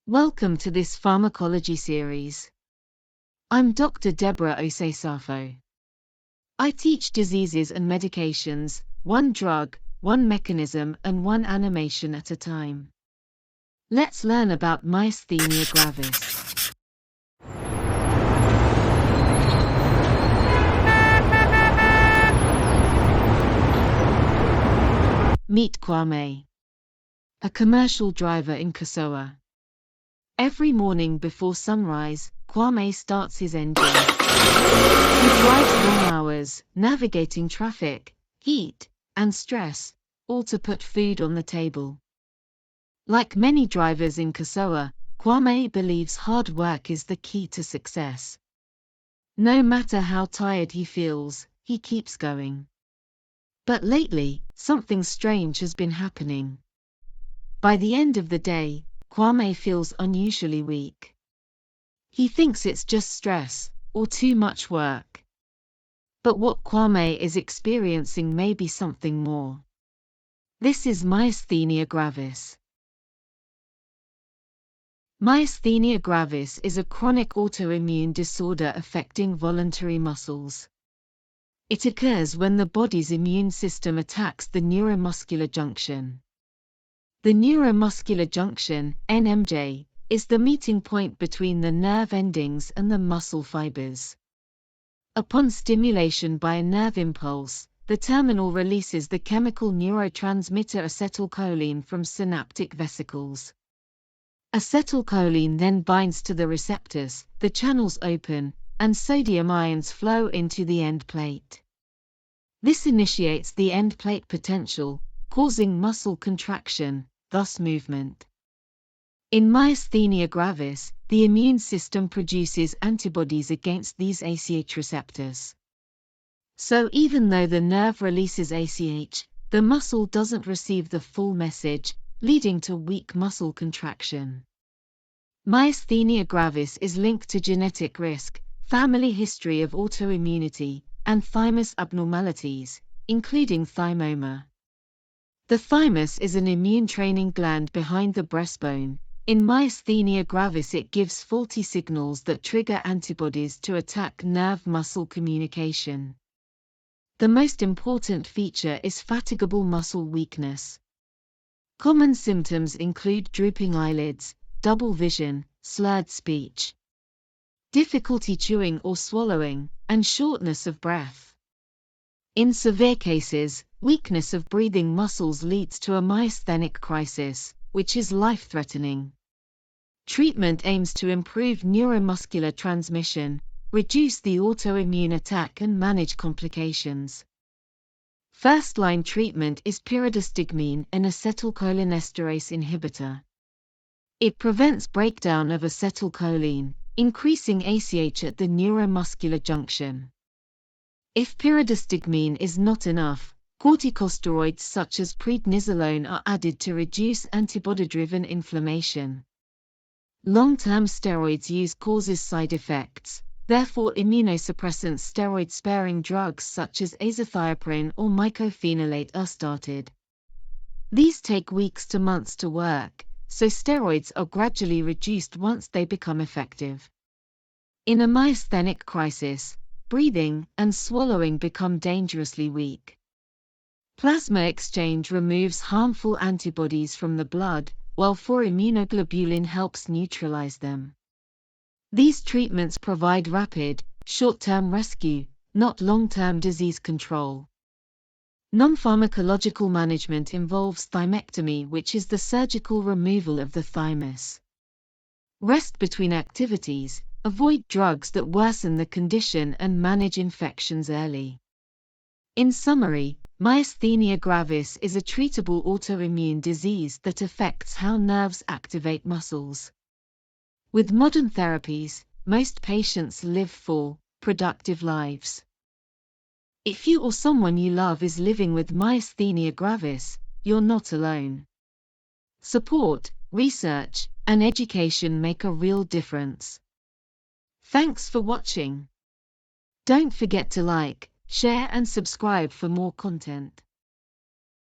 Welcome to this pharmacology series. I'm Dr. Deborah Osei-Sarfoh. I teach diseases and medications, one drug, one mechanism and one animation at a time. Let's learn about myasthenia gravis. Meet Kwame, a commercial driver in Kasoa. Every morning before sunrise, Kwame starts his engine. He drives long hours, navigating traffic, heat, and stress, all to put food on the table. Like many drivers in Kasoa, Kwame believes hard work is the key to success. No matter how tired he feels, he keeps going. But lately, something strange has been happening. By the end of the day, Kwame feels unusually weak. He thinks it's just stress, or too much work. But what Kwame is experiencing may be something more. This is myasthenia gravis. Myasthenia gravis is a chronic autoimmune disorder affecting voluntary muscles. It occurs when the body's immune system attacks the neuromuscular junction. The neuromuscular junction, NMJ, is the meeting point between the nerve endings and the muscle fibers. Upon stimulation by a nerve impulse, the terminal releases the chemical neurotransmitter acetylcholine from synaptic vesicles. Acetylcholine then binds to the receptors, the channels open, and sodium ions flow into the end plate. This initiates the end plate potential, causing muscle contraction, thus movement. In myasthenia gravis, the immune system produces antibodies against these ACH receptors. So even though the nerve releases ACH, the muscle doesn't receive the full message, leading to weak muscle contraction. Myasthenia gravis is linked to genetic risk, family history of autoimmunity, and thymus abnormalities, including thymoma. The thymus is an immune training gland behind the breastbone. In myasthenia gravis, it gives faulty signals that trigger antibodies to attack nerve-muscle communication. The most important feature is fatigable muscle weakness. Common symptoms include drooping eyelids, double vision, slurred speech, difficulty chewing or swallowing, and shortness of breath. In severe cases, weakness of breathing muscles leads to a myasthenic crisis, which is life-threatening. Treatment aims to improve neuromuscular transmission, reduce the autoimmune attack and manage complications. First-line treatment is pyridostigmine, an acetylcholinesterase inhibitor. It prevents breakdown of acetylcholine, increasing ACH at the neuromuscular junction. If pyridostigmine is not enough, corticosteroids such as prednisolone are added to reduce antibody-driven inflammation. Long-term steroids use causes side effects, therefore immunosuppressant steroid-sparing drugs such as azathioprine or mycophenolate are started. These take weeks to months to work, so steroids are gradually reduced once they become effective. In a myasthenic crisis, breathing and swallowing become dangerously weak. Plasma exchange removes harmful antibodies from the blood, while 4-immunoglobulin helps neutralize them. These treatments provide rapid, short-term rescue, not long-term disease control. Non-pharmacological management involves thymectomy, which is the surgical removal of the thymus. Rest between activities, avoid drugs that worsen the condition and manage infections early. In summary, myasthenia gravis is a treatable autoimmune disease that affects how nerves activate muscles. With modern therapies, most patients live full, productive lives. If you or someone you love is living with myasthenia gravis, you're not alone. Support, research, and education make a real difference. Thanks for watching. Don't forget to like, share and subscribe for more content.